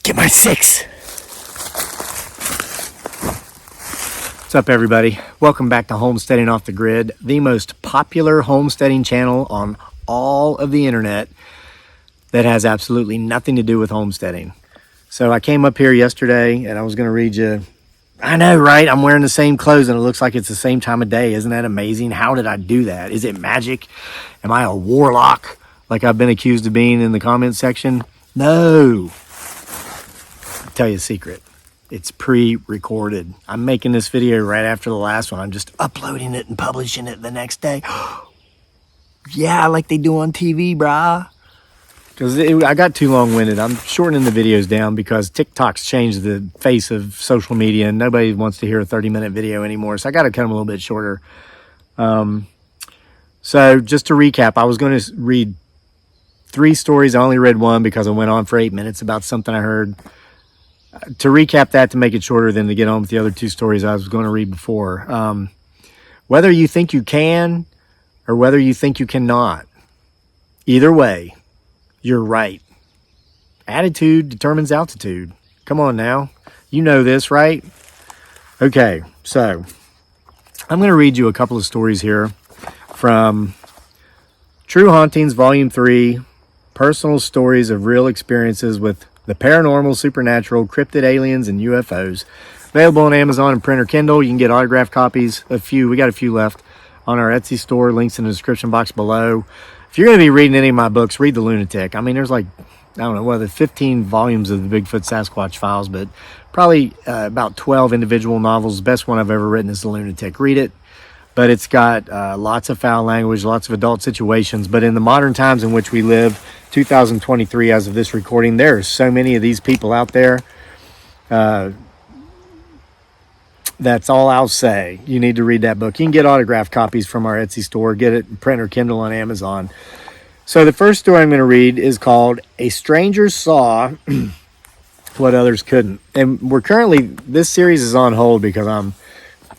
Get my 6. What's up, everybody? Welcome back to Homesteading Off the Grid, the most popular homesteading channel on all of the internet that has absolutely nothing to do with homesteading. So I came up here yesterday and I was going to read you. I know, right? I'm wearing the same clothes and it looks like it's the same time of day. Isn't that amazing? How did I do that? Is it magic? Am I a warlock like I've been accused of being in the comment section? No. I'll tell you a secret. It's pre-recorded. I'm making this video right after the last one. I'm just uploading it and publishing it the next day. Yeah, like they do on TV, brah. Because I got too long-winded. I'm shortening the videos down because TikTok's changed the face of social media and nobody wants to hear a 30-minute video anymore. So I got to cut them a little bit shorter. So just to recap, I was going to read 3 stories. I only read one because I went on for 8 minutes about something I heard. To recap that, to make it shorter than to get on with the other 2 stories I was going to read before. Whether you think you can or whether you think you cannot, either way, you're right. Attitude determines altitude. Come on now. You know this, right? Okay, so I'm going to read you a couple of stories here from True Hauntings, Volume 3, Personal Stories of Real Experiences with the Paranormal, Supernatural, Cryptid Aliens, and UFOs. Available on Amazon and print or Kindle. You can get autographed copies. We got a few left on our Etsy store. Links in the description box below. If you're going to be reading any of my books, read The Lunatic. I mean, there's like, I don't know, whether 15 volumes of the Bigfoot Sasquatch Files, but probably about 12 individual novels. The best one I've ever written is The Lunatic. Read it. But it's got lots of foul language, lots of adult situations. But in the modern times in which we live, 2023 as of this recording, there are so many of these people out there. That's all I'll say. You need to read that book. You can get autographed copies from our Etsy store. Get it in print or Kindle on Amazon. So the first story I'm going to read is called A Stranger Saw What Others Couldn't. And this series is on hold because I'm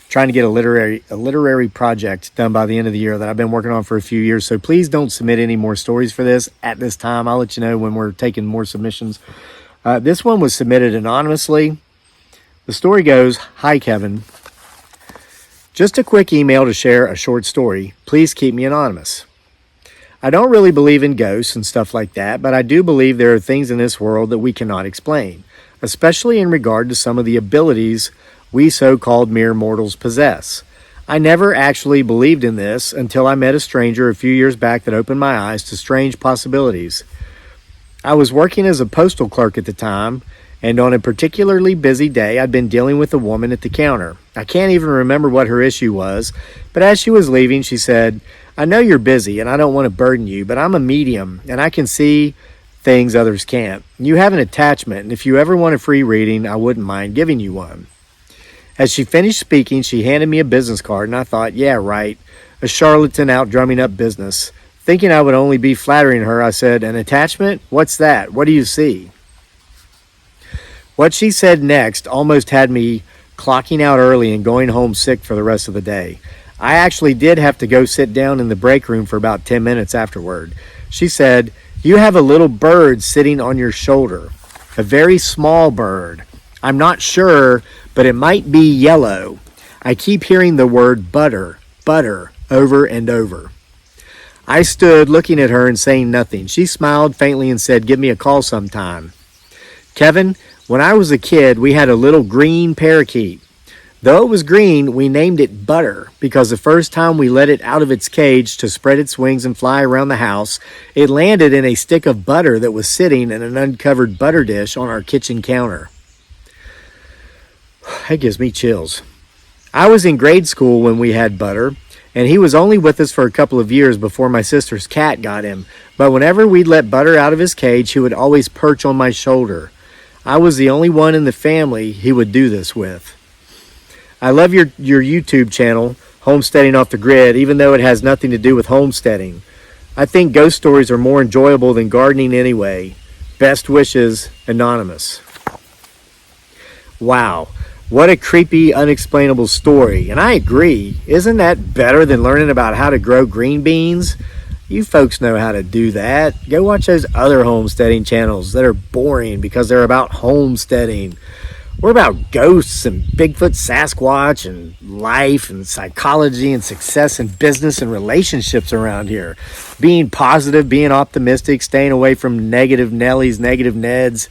trying to get a literary project done by the end of the year that I've been working on for a few years. So please don't submit any more stories for this at this time. I'll let you know when we're taking more submissions. This one was submitted anonymously. The story goes, Hi, Kevin. Just a quick email to share a short story. Please keep me anonymous. I don't really believe in ghosts and stuff like that, but I do believe there are things in this world that we cannot explain, especially in regard to some of the abilities we so-called mere mortals possess. I never actually believed in this until I met a stranger a few years back that opened my eyes to strange possibilities. I was working as a postal clerk at the time, and on a particularly busy day, I'd been dealing with a woman at the counter. I can't even remember what her issue was, but as she was leaving, she said, I know you're busy and I don't want to burden you, but I'm a medium and I can see things others can't. You have an attachment, and if you ever want a free reading, I wouldn't mind giving you one. As she finished speaking, she handed me a business card, and I thought, yeah, right, a charlatan out drumming up business. Thinking I would only be flattering her, I said, an attachment? What's that? What do you see? What she said next almost had me clocking out early and going home sick for the rest of the day. I actually did have to go sit down in the break room for about 10 minutes afterward. She said, you have a little bird sitting on your shoulder, a very small bird. I'm not sure, but it might be yellow. I keep hearing the word butter, over and over. I stood looking at her and saying nothing. She smiled faintly and said, give me a call sometime. Kevin, when I was a kid, we had a little green parakeet. Though it was green, we named it Butter because the first time we let it out of its cage to spread its wings and fly around the house, it landed in a stick of butter that was sitting in an uncovered butter dish on our kitchen counter. That gives me chills. I was in grade school when we had Butter, and he was only with us for a couple of years before my sister's cat got him. But whenever we'd let Butter out of his cage, he would always perch on my shoulder. I was the only one in the family he would do this with. I love your YouTube channel, Homesteading Off the Grid, even though it has nothing to do with homesteading. I think ghost stories are more enjoyable than gardening anyway. Best wishes, Anonymous. Wow, what a creepy, unexplainable story. And I agree. Isn't that better than learning about how to grow green beans? You folks know how to do that. Go watch those other homesteading channels that are boring because they're about homesteading. We're about ghosts and Bigfoot, Sasquatch, and life and psychology and success and business and relationships around here. Being positive, being optimistic, staying away from negative Nellies, negative Neds,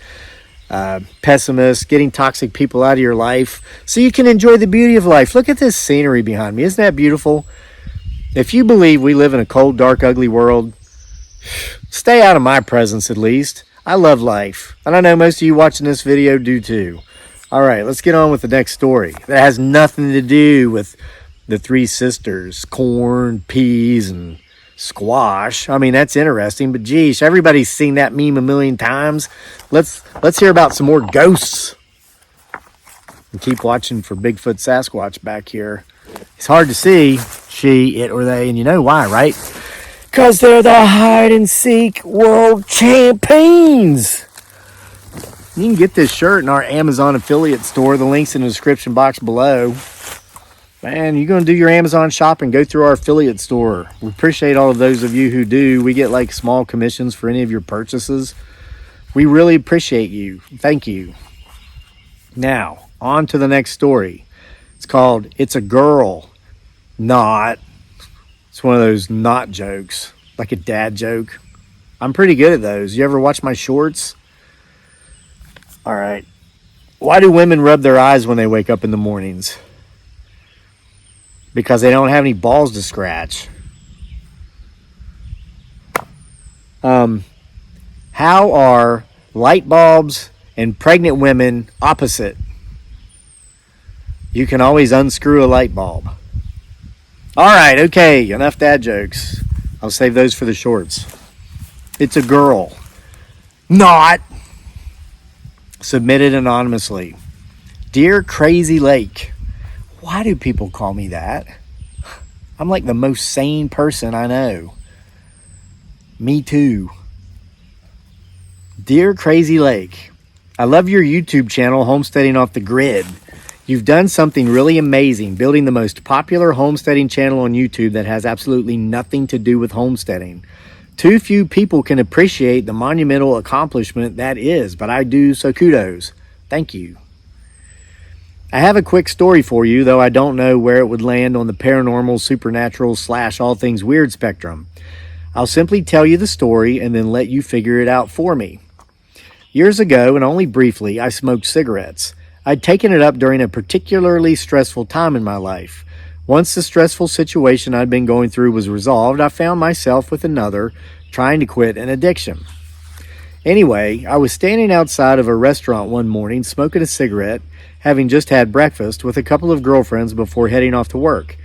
pessimists, getting toxic people out of your life so you can enjoy the beauty of life. Look at this scenery behind me. Isn't that beautiful? If you believe we live in a cold, dark, ugly world, stay out of my presence at least. I love life. And I know most of you watching this video do too. All right, let's get on with the next story. That has nothing to do with the three sisters, corn, peas, and squash. I mean, that's interesting, but geez, everybody's seen that meme a million times. Let's hear about some more ghosts. And keep watching for Bigfoot, Sasquatch back here. It's hard to see she, it, or they, and you know why, right? Because they're the hide-and-seek world champions. You can get this shirt in our Amazon affiliate store. The link's in the description box below. Man, you're going to do your Amazon shopping, go through our affiliate store. We appreciate all of those of you who do. We get like small commissions for any of your purchases. We really appreciate you. Thank you. Now, on to the next story. It's called It's a Girl, Not. It's one of those not jokes, like a dad joke. I'm pretty good at those. You ever watch my shorts? All right. Why do women rub their eyes when they wake up in the mornings? Because they don't have any balls to scratch. How are light bulbs and pregnant women opposite? You can always unscrew a light bulb. All right, okay, enough dad jokes. I'll save those for the shorts. It's a girl. Not. Submitted anonymously. Dear Crazy Lake. Why do people call me that? I'm like the most sane person I know. Me too. Dear Crazy Lake. I love your YouTube channel, Homesteading Off the Grid. You've done something really amazing, building the most popular homesteading channel on YouTube that has absolutely nothing to do with homesteading. Too few people can appreciate the monumental accomplishment that is, but I do, so kudos. Thank you. I have a quick story for you, though I don't know where it would land on the paranormal, supernatural / all things weird spectrum. I'll simply tell you the story and then let you figure it out for me. Years ago, and only briefly, I smoked cigarettes. I'd taken it up during a particularly stressful time in my life. Once the stressful situation I'd been going through was resolved, I found myself with another, trying to quit an addiction. Anyway, I was standing outside of a restaurant one morning, smoking a cigarette, having just had breakfast with a couple of girlfriends before heading off to work.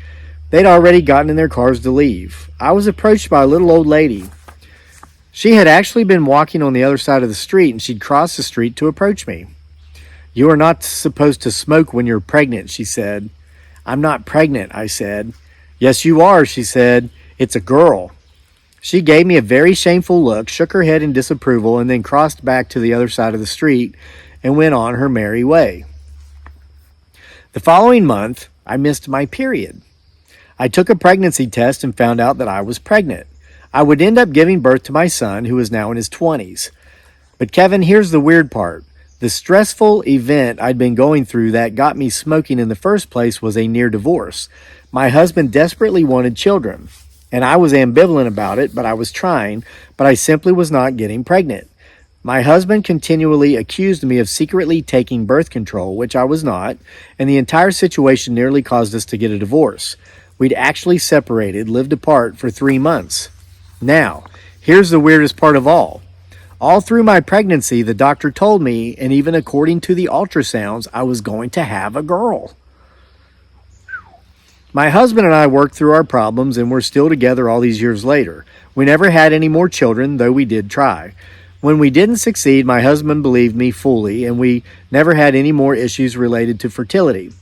They'd already gotten in their cars to leave. I was approached by a little old lady. She had actually been walking on the other side of the street, and she'd crossed the street to approach me. "You are not supposed to smoke when you're pregnant," she said. "I'm not pregnant," I said. "Yes, you are," she said. "It's a girl." She gave me a very shameful look, shook her head in disapproval, and then crossed back to the other side of the street and went on her merry way. The following month, I missed my period. I took a pregnancy test and found out that I was pregnant. I would end up giving birth to my son, who is now in his 20s. But Kevin, here's the weird part. The stressful event I'd been going through that got me smoking in the first place was a near divorce. My husband desperately wanted children, and I was ambivalent about it, but I was trying, but I simply was not getting pregnant. My husband continually accused me of secretly taking birth control, which I was not, and the entire situation nearly caused us to get a divorce. We'd actually separated, lived apart for 3 months. Now, here's the weirdest part of all. All through my pregnancy, the doctor told me, and even according to the ultrasounds, I was going to have a girl. My husband and I worked through our problems, and we're still together all these years later. We never had any more children, though we did try. When we didn't succeed, my husband believed me fully, and we never had any more issues related to fertility.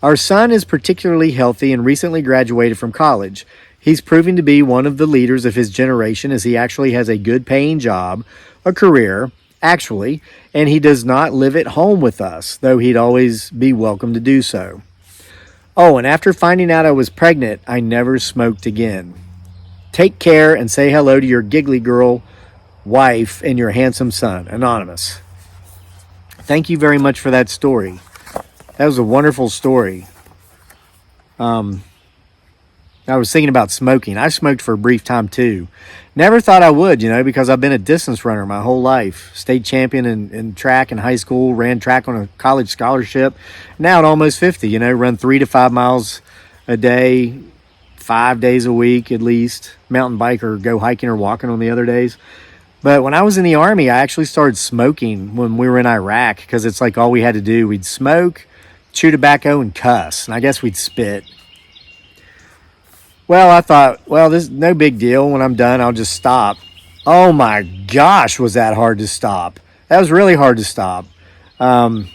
Our son is particularly healthy and recently graduated from college. He's proving to be one of the leaders of his generation, as he actually has a good paying job, a career, actually, and he does not live at home with us, though he'd always be welcome to do so. Oh, and after finding out I was pregnant, I never smoked again. Take care and say hello to your giggly girl wife and your handsome son. Anonymous. Thank you very much for that story. That was a wonderful story. I was thinking about smoking. I smoked for a brief time too. Never thought I would, because I've been a distance runner my whole life. State champion in track in high school, ran track on a college scholarship. Now at almost 50, run 3 to 5 miles a day, 5 days a week at least. Mountain bike or go hiking or walking on the other days. But when I was in the Army, I actually started smoking when we were in Iraq because it's like all we had to do. We'd smoke, chew tobacco, and cuss. And I guess we'd spit. Well, I thought, this is no big deal. When I'm done, I'll just stop. Oh my gosh, was that hard to stop. That was really hard to stop. And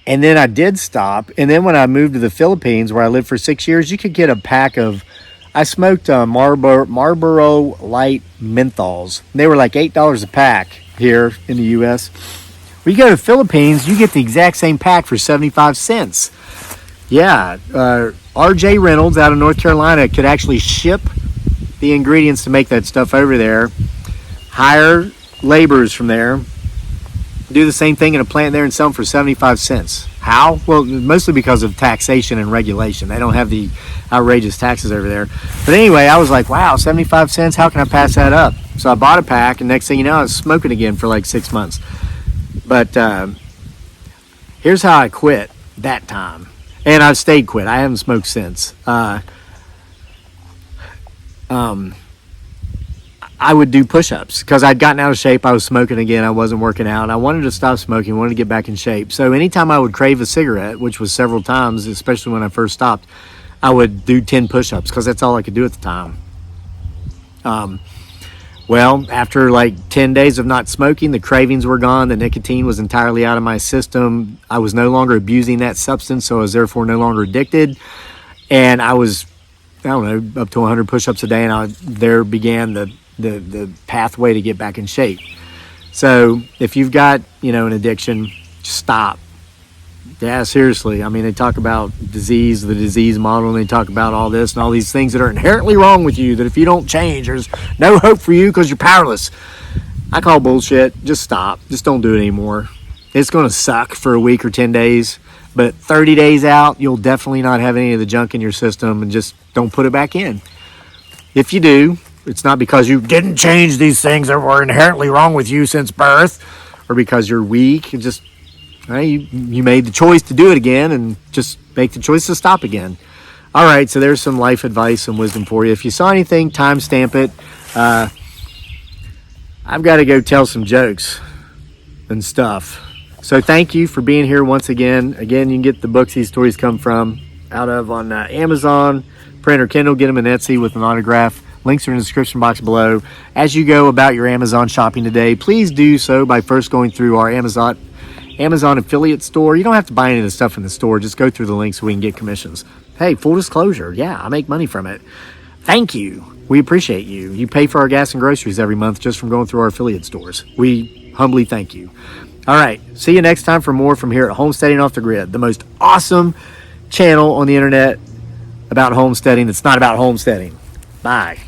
then I did stop. And then when I moved to the Philippines, where I lived for 6 years, you could get a pack of, I smoked Marlboro Light menthols. They were like $8 a pack here in the U.S. When you go to the Philippines, you get the exact same pack for 75 cents. Yeah, R.J. Reynolds out of North Carolina could actually ship the ingredients to make that stuff over there, hire laborers from there, do the same thing in a plant there and sell them for 75 cents. How? Well, mostly because of taxation and regulation. They don't have the outrageous taxes over there. But anyway, I was like, wow, 75 cents, how can I pass that up? So I bought a pack, and next thing you know, I was smoking again for like 6 months. But here's how I quit that time. And I've stayed quit. I haven't smoked since. I would do push-ups because I'd gotten out of shape. I was smoking again. I wasn't working out. I wanted to stop smoking, wanted to get back in shape. So anytime I would crave a cigarette, which was several times, especially when I first stopped, I would do 10 push-ups because that's all I could do at the time. Well, after like 10 days of not smoking, the cravings were gone. The nicotine was entirely out of my system. I was no longer abusing that substance, so I was therefore no longer addicted. And I was, up to 100 push-ups a day, and there began the pathway to get back in shape. So if you've got, an addiction, stop. Yeah, seriously. I mean, they talk about the disease model, and they talk about all this and all these things that are inherently wrong with you, that if you don't change, there's no hope for you because you're powerless. I call bullshit. Just stop. Just don't do it anymore. It's going to suck for a week or 10 days, but 30 days out, you'll definitely not have any of the junk in your system, and just don't put it back in. If you do, it's not because you didn't change these things that were inherently wrong with you since birth, or because you're weak. It just... You made the choice to do it again, and just make the choice to stop again. All right, so there's some life advice and wisdom for you. If you saw anything, timestamp it. I've got to go tell some jokes and stuff. So thank you for being here once again. Again, you can get the books these stories come from out of on Amazon, print or Kindle. Get them in Etsy with an autograph. Links are in the description box below. As you go about your Amazon shopping today, please do so by first going through our Amazon affiliate store. You don't have to buy any of the stuff in the store. Just go through the link so we can get commissions. Hey, full disclosure. Yeah, I make money from it. Thank you. We appreciate you. You pay for our gas and groceries every month just from going through our affiliate stores. We humbly thank you. All right. See you next time for more from here at Homesteading Off the Grid, the most awesome channel on the internet about homesteading that's not about homesteading. Bye.